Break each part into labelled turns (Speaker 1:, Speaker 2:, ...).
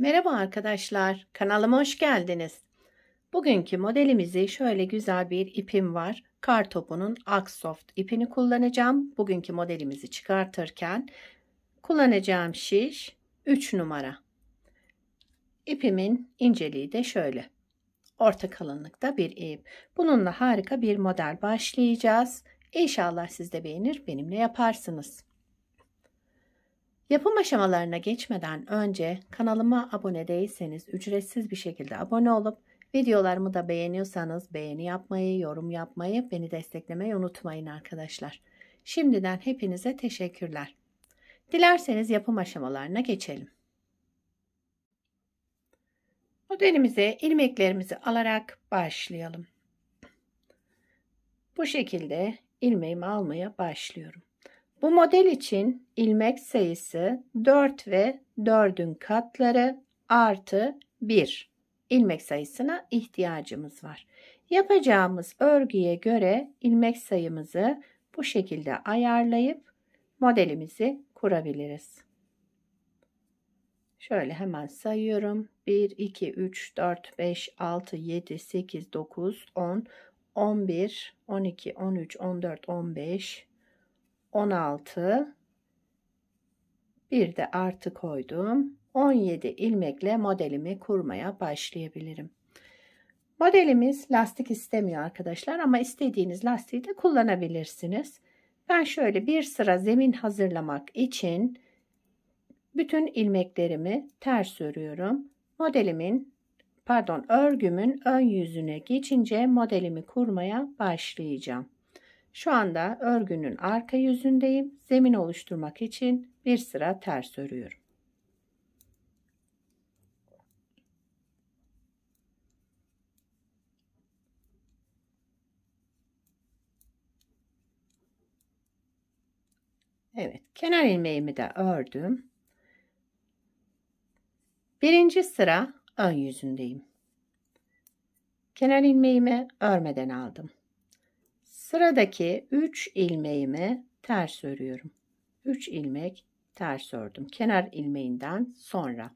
Speaker 1: Merhaba arkadaşlar, kanalıma hoş geldiniz. Bugünkü modelimizi şöyle güzel bir ipim var. Kartopu'nun Aksoft ipini kullanacağım. Bugünkü modelimizi çıkartırken kullanacağım şiş 3 numara. İpimin inceliği de şöyle. Orta kalınlıkta bir ip. Bununla harika bir model başlayacağız. İnşallah siz de beğenir, benimle yaparsınız. Yapım aşamalarına geçmeden önce kanalıma abone değilseniz ücretsiz bir şekilde abone olup videolarımı da beğeniyorsanız beğeni yapmayı, yorum yapmayı, beni desteklemeyi unutmayın arkadaşlar. Şimdiden hepinize teşekkürler. Dilerseniz yapım aşamalarına geçelim. Modelimize ilmeklerimizi alarak başlayalım. Bu şekilde ilmeğimi almaya başlıyorum. Bu model için ilmek sayısı 4 ve 4'ün katları artı 1 ilmek sayısına ihtiyacımız var. Yapacağımız örgüye göre ilmek sayımızı bu şekilde ayarlayıp modelimizi kurabiliriz. Şöyle hemen sayıyorum. 1, 2, 3, 4, 5, 6, 7, 8, 9, 10, 11, 12, 13, 14, 15, 16, bir de artı koydum. 17 ilmekle modelimi kurmaya başlayabilirim. Modelimiz lastik istemiyor arkadaşlar ama istediğiniz lastiği de kullanabilirsiniz. Ben şöyle bir sıra zemin hazırlamak için bütün ilmeklerimi ters örüyorum. Örgümün ön yüzüne geçince modelimi kurmaya başlayacağım. Şu anda örgünün arka yüzündeyim. Zemin oluşturmak için bir sıra ters örüyorum. Evet, kenar ilmeğimi de ördüm. Birinci sıra ön yüzündeyim. Kenar ilmeğimi örmeden aldım. Sıradaki 3 ilmeğimi ters örüyorum. 3 ilmek ters ördüm. Kenar ilmeğinden sonra.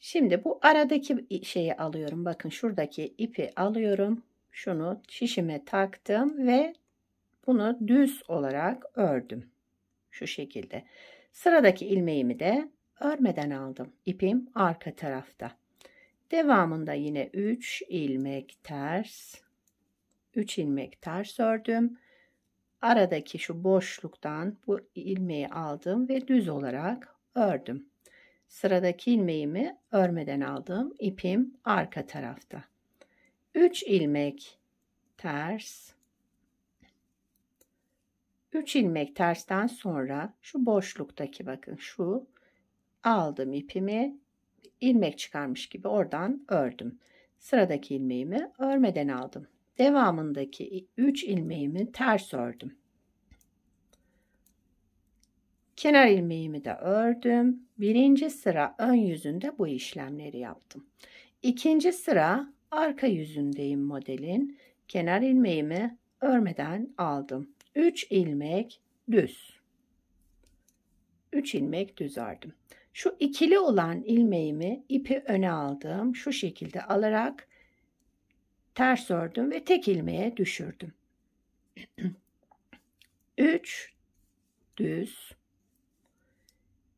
Speaker 1: Şimdi bu aradaki şeyi alıyorum. Bakın şuradaki ipi alıyorum. Şunu şişime taktım ve bunu düz olarak ördüm. Şu şekilde. Sıradaki ilmeğimi de örmeden aldım. İpim arka tarafta. Devamında yine 3 ilmek ters. 3 ilmek ters ördüm. Aradaki şu boşluktan bu ilmeği aldım ve düz olarak ördüm. Sıradaki ilmeğimi örmeden aldım. İpim arka tarafta. 3 ilmek ters. 3 ilmek tersten sonra şu boşluktaki bakın şu aldım ipimi ilmek çıkarmış gibi oradan ördüm. Sıradaki ilmeğimi örmeden aldım. Devamındaki 3 ilmeğimi ters ördüm. Kenar ilmeğimi de ördüm. Birinci sıra ön yüzünde bu işlemleri yaptım. İkinci sıra arka yüzündeyim modelin. Kenar ilmeğimi örmeden aldım. 3 ilmek düz. 3 ilmek düz ördüm. Şu ikili olan ilmeğimi ipi öne aldım. Şu şekilde alarak ters ördüm ve tek ilmeğe düşürdüm. 3 düz.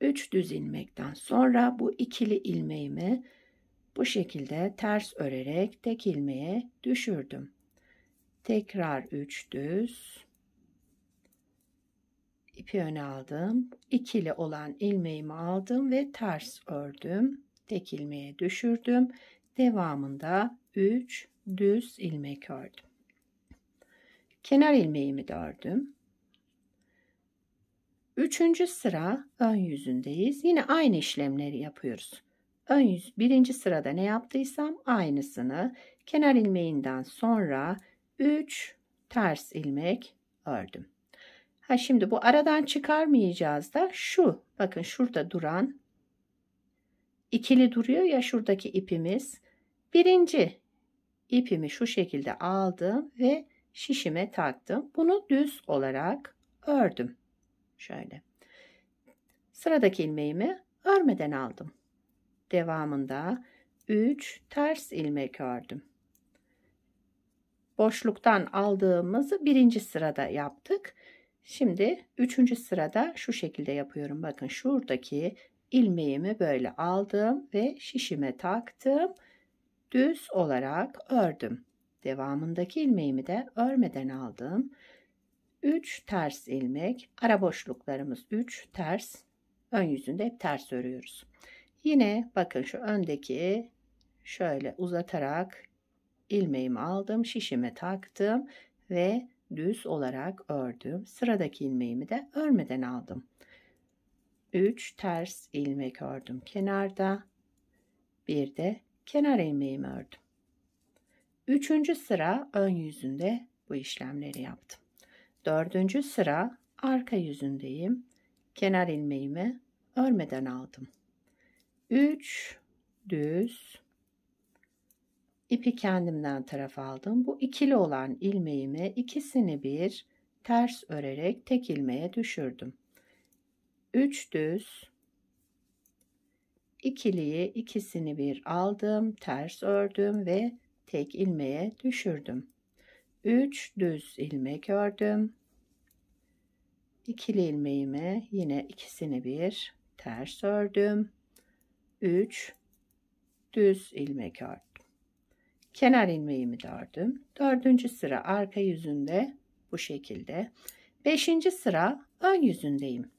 Speaker 1: 3 düz ilmekten sonra bu ikili ilmeğimi bu şekilde ters örerek tek ilmeğe düşürdüm. Tekrar 3 düz. İpi öne aldım. İkili olan ilmeğimi aldım ve ters ördüm. Tek ilmeğe düşürdüm. Devamında 3 düz ilmek ördüm. Kenar ilmeğimi de ördüm. Üçüncü sıra ön yüzündeyiz. Yine aynı işlemleri yapıyoruz. Birinci sırada ne yaptıysam aynısını kenar ilmeğinden sonra 3 ters ilmek ördüm. Şimdi bu aradan çıkarmayacağız da şu bakın şurada duran ikili duruyor ya şuradaki ipimiz. Birinci ipimi şu şekilde aldım ve şişime taktım. Bunu düz olarak ördüm. Şöyle. Sıradaki ilmeğimi örmeden aldım. devamında 3 ters ilmek ördüm. Boşluktan aldığımızı birinci sırada yaptık. Şimdi üçüncü sırada şu şekilde yapıyorum. Bakın şuradaki ilmeğimi böyle aldım ve şişime taktım. Düz olarak ördüm. Devamındaki ilmeğimi de örmeden aldım. 3 ters ilmek, ara boşluklarımız 3 ters, ön yüzünde hep ters örüyoruz. Yine bakın şu öndeki şöyle uzatarak ilmeğimi aldım, şişime taktım ve düz olarak ördüm. Sıradaki ilmeğimi de örmeden aldım. 3 ters ilmek ördüm kenarda. Bir de kenar ilmeğimi ördüm. Üçüncü sıra ön yüzünde bu işlemleri yaptım. Dördüncü sıra arka yüzündeyim. Kenar ilmeğimi örmeden aldım. 3 düz, ipi kendimden tarafa aldım. Bu ikili olan ilmeğimi ikisini bir ters örerek tek ilmeğe düşürdüm. 3 düz, ikiliyi ikisini bir aldım, ters ördüm ve tek ilmeğe düşürdüm. 3 düz ilmek ördüm. İkili ilmeğimi yine ikisini bir ters ördüm. 3 düz ilmek ördüm. Kenar ilmeğimi de ördüm. Dördüncü sıra arka yüzünde bu şekilde. Beşinci sıra ön yüzündeyim.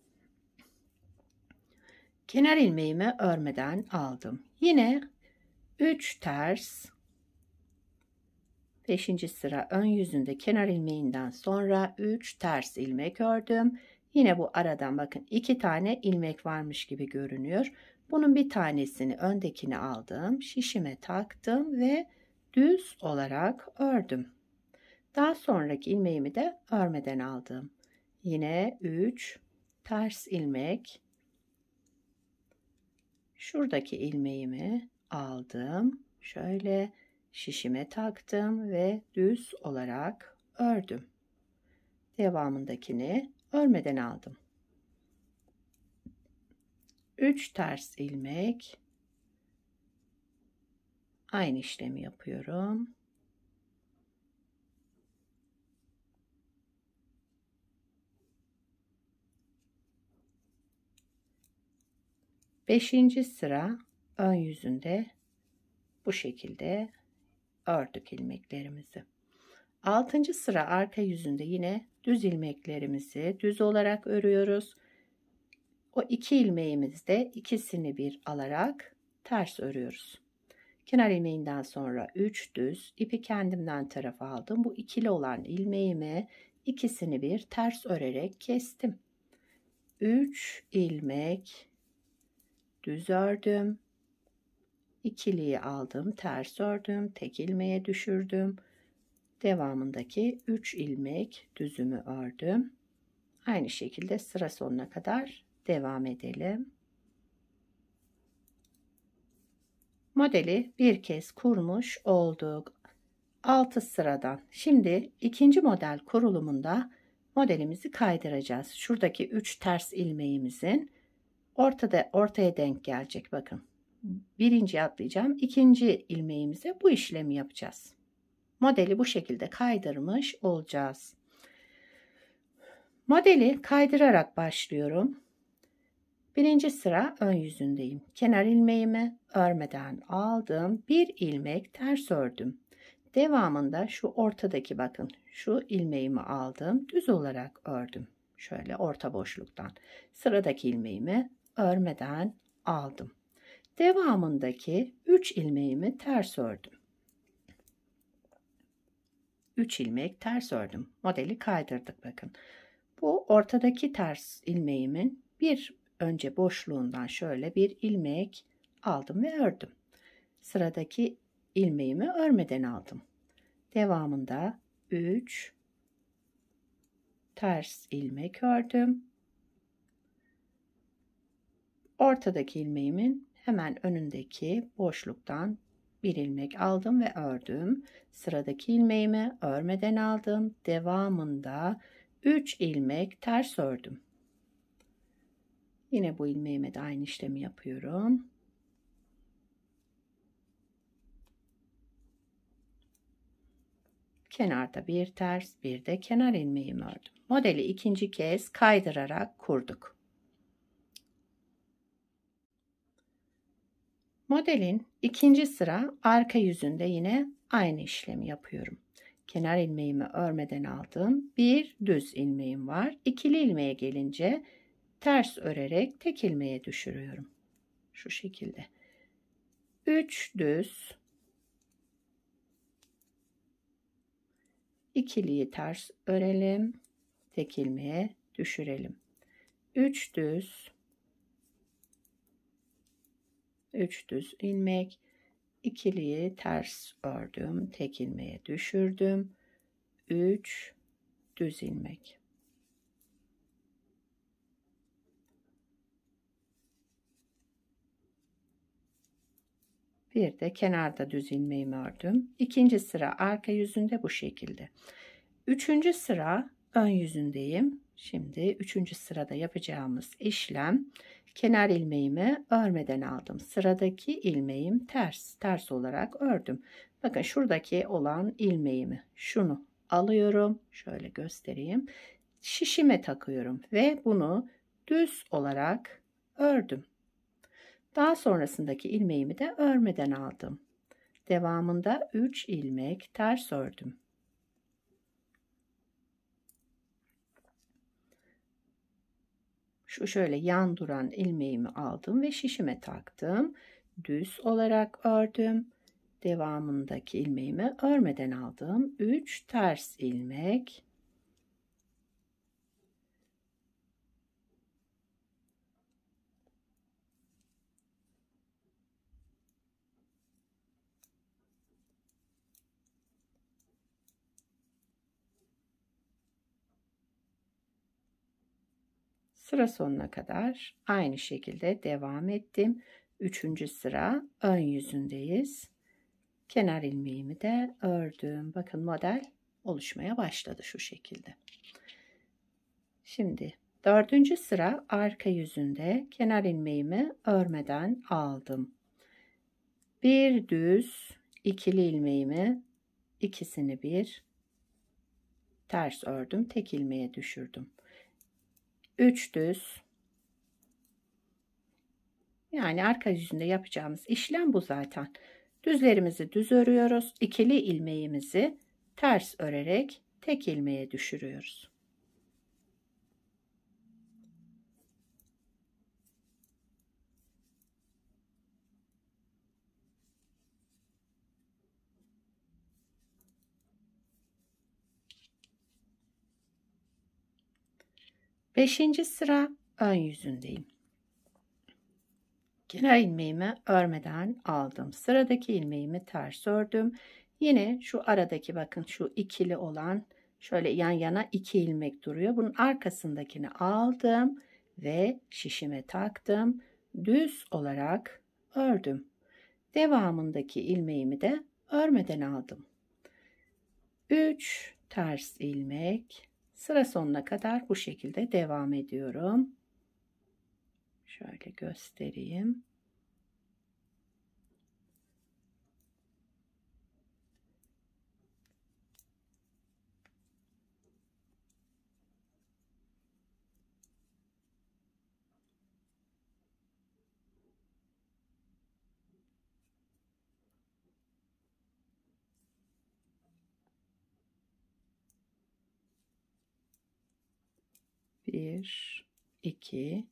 Speaker 1: Kenar ilmeğimi örmeden aldım. Yine 3 ters. Beşinci sıra ön yüzünde kenar ilmeğinden sonra 3 ters ilmek ördüm. Yine bu aradan bakın 2 tane ilmek varmış gibi görünüyor. Bunun bir tanesini öndekini aldım. Şişime taktım ve düz olarak ördüm. Daha sonraki ilmeğimi de örmeden aldım. Yine 3 ters ilmek. Şuradaki ilmeğimi aldım. Şöyle şişime taktım ve düz olarak ördüm. Devamındakini örmeden aldım. 3 ters ilmek. Aynı işlemi yapıyorum. Beşinci sıra ön yüzünde bu şekilde ördük ilmeklerimizi. Altıncı sıra arka yüzünde yine düz ilmeklerimizi düz olarak örüyoruz. O iki ilmeğimizde ikisini bir alarak ters örüyoruz. Kenar ilmeğinden sonra 3 düz, ipi kendimden tarafa aldım. Bu ikili olan ilmeğimi ikisini bir ters örerek kestim. 3 ilmek düz ördüm. İkiliyi aldım, ters ördüm, tek ilmeğe düşürdüm. Devamındaki 3 ilmek düzümü ördüm. Aynı şekilde sıra sonuna kadar devam edelim. Modeli bir kez kurmuş olduk. 6 sıradan. Şimdi ikinci model kurulumunda modelimizi kaydıracağız. Şuradaki 3 ters ilmeğimizin ortaya denk gelecek. Bakın. Birinci atlayacağım. İkinci ilmeğimize bu işlemi yapacağız. Modeli bu şekilde kaydırmış olacağız. Modeli kaydırarak başlıyorum. Birinci sıra ön yüzündeyim. Kenar ilmeğimi örmeden aldım. Bir ilmek ters ördüm. Devamında şu ortadaki bakın şu ilmeğimi aldım. Düz olarak ördüm. Şöyle orta boşluktan. Sıradaki ilmeğimi örmeden aldım. Devamındaki 3 ilmeğimi ters ördüm. 3 ilmek ters ördüm. Modeli kaydırdık bakın. Bu ortadaki ters ilmeğimin bir önce boşluğundan şöyle bir ilmek aldım ve ördüm. Sıradaki ilmeğimi örmeden aldım. Devamında 3 ters ilmek ördüm. Ortadaki ilmeğimin hemen önündeki boşluktan bir ilmek aldım ve ördüm. Sıradaki ilmeğimi örmeden aldım. Devamında 3 ilmek ters ördüm. Yine bu ilmeğime de aynı işlemi yapıyorum. kenarda bir ters, bir de kenar ilmeğimi ördüm. Modeli ikinci kez kaydırarak kurduk. Modelin ikinci sıra arka yüzünde yine aynı işlemi yapıyorum. Kenar ilmeğimi örmeden aldım. Bir düz ilmeğim var. İkili ilmeğe gelince ters örerek tek ilmeğe düşürüyorum. Şu şekilde. 3 düz, ikiliyi ters örelim, tek ilmeğe düşürelim. 3 düz, 3 düz ilmek, ikiliyi ters ördüm, tek ilmeğe düşürdüm. 3 düz ilmek. Bir de kenarda düz ilmeğimi ördüm. İkinci sıra arka yüzünde bu şekilde. Üçüncü sıra ön yüzündeyim. Şimdi üçüncü sırada yapacağımız işlem, kenar ilmeğimi örmeden aldım. Sıradaki ilmeğim ters olarak ördüm. Bakın şuradaki olan ilmeğimi, şunu alıyorum. Şöyle göstereyim. Şişime takıyorum ve bunu düz olarak ördüm. Daha sonrasındaki ilmeğimi de örmeden aldım. Devamında 3 ilmek ters ördüm. Şu şöyle yan duran ilmeğimi aldım ve şişime taktım. Düz olarak ördüm. Devamındaki ilmeğimi örmeden aldım. 3 ters ilmek. Sıra sonuna kadar aynı şekilde devam ettim. Üçüncü sıra ön yüzündeyiz. Kenar ilmeğimi de ördüm. Bakın model oluşmaya başladı şu şekilde. Şimdi dördüncü sıra arka yüzünde kenar ilmeğimi örmeden aldım. Bir düz ikili ilmeğimi ikisini bir ters ördüm. Tek ilmeğe düşürdüm. 3 düz, yani arka yüzünde yapacağımız işlem bu zaten. Düzlerimizi düz örüyoruz. İkili ilmeğimizi ters örerek tek ilmeğe düşürüyoruz. Beşinci sıra ön yüzündeyim. Kenar ilmeğimi örmeden aldım. Sıradaki ilmeğimi ters ördüm. Yine şu aradaki, bakın şu ikili olan, şöyle yan yana 2 ilmek duruyor. Bunun arkasındakini aldım ve şişime taktım. Düz olarak ördüm. Devamındaki ilmeğimi de örmeden aldım. 3 ters ilmek. Sıra sonuna kadar bu şekilde devam ediyorum. Şöyle göstereyim. Bir, iki,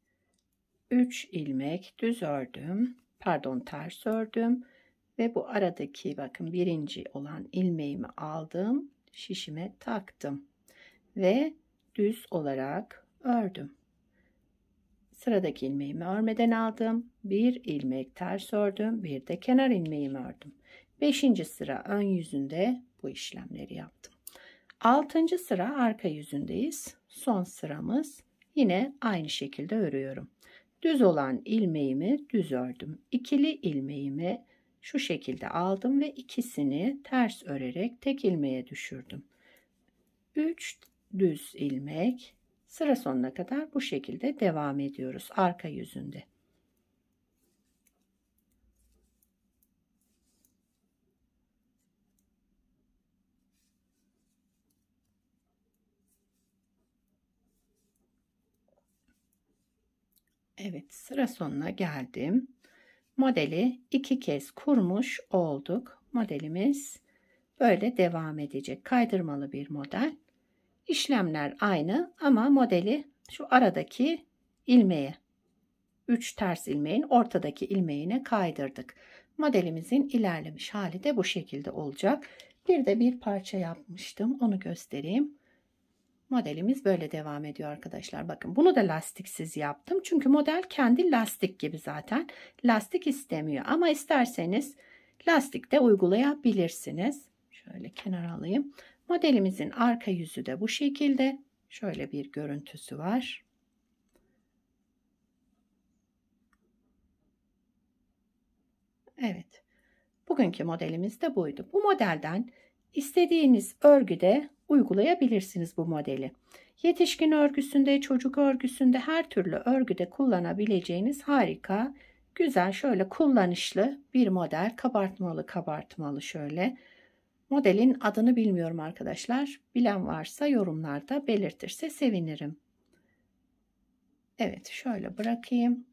Speaker 1: 3 ilmek düz ördüm. Pardon, ters ördüm. Ve bu aradaki, bakın birinci olan ilmeğimi aldım. Şişime taktım. Ve düz olarak ördüm. Sıradaki ilmeğimi örmeden aldım. Bir ilmek ters ördüm. Bir de kenar ilmeğimi ördüm. Beşinci sıra ön yüzünde bu işlemleri yaptım. Altıncı sıra arka yüzündeyiz. Son sıramız, yine aynı şekilde örüyorum. Düz olan ilmeğimi düz ördüm. İkili ilmeğimi şu şekilde aldım ve ikisini ters örerek tek ilmeğe düşürdüm. 3 düz ilmek. Sıra sonuna kadar bu şekilde devam ediyoruz arka yüzünde. Evet, sıra sonuna geldim. Modeli 2 kez kurmuş olduk. Modelimiz böyle devam edecek. Kaydırmalı bir model. İşlemler aynı ama modeli şu aradaki ilmeğe, 3 ters ilmeğin ortadaki ilmeğine kaydırdık. Modelimizin ilerlemiş hali de bu şekilde olacak. Bir de bir parça yapmıştım. Onu göstereyim. Modelimiz böyle devam ediyor arkadaşlar. Bakın bunu da lastiksiz yaptım. Çünkü model kendi lastik gibi zaten. Lastik istemiyor. Ama isterseniz lastik de uygulayabilirsiniz. Şöyle kenara alayım. Modelimizin arka yüzü de bu şekilde. Şöyle bir görüntüsü var. Evet. Bugünkü modelimiz de buydu. Bu modelden istediğiniz örgüde uygulayabilirsiniz bu modeli. Yetişkin örgüsünde, çocuk örgüsünde, her türlü örgüde kullanabileceğiniz harika, güzel, şöyle kullanışlı bir model. Kabartmalı şöyle. Modelin adını bilmiyorum arkadaşlar. Bilen varsa yorumlarda belirtirse sevinirim. Evet, şöyle bırakayım.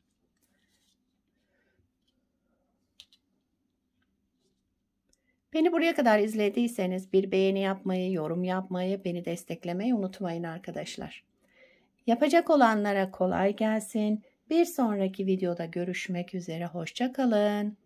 Speaker 1: Beni buraya kadar izlediyseniz bir beğeni yapmayı, yorum yapmayı, beni desteklemeyi unutmayın arkadaşlar. Yapacak olanlara kolay gelsin. Bir sonraki videoda görüşmek üzere. Hoşça kalın.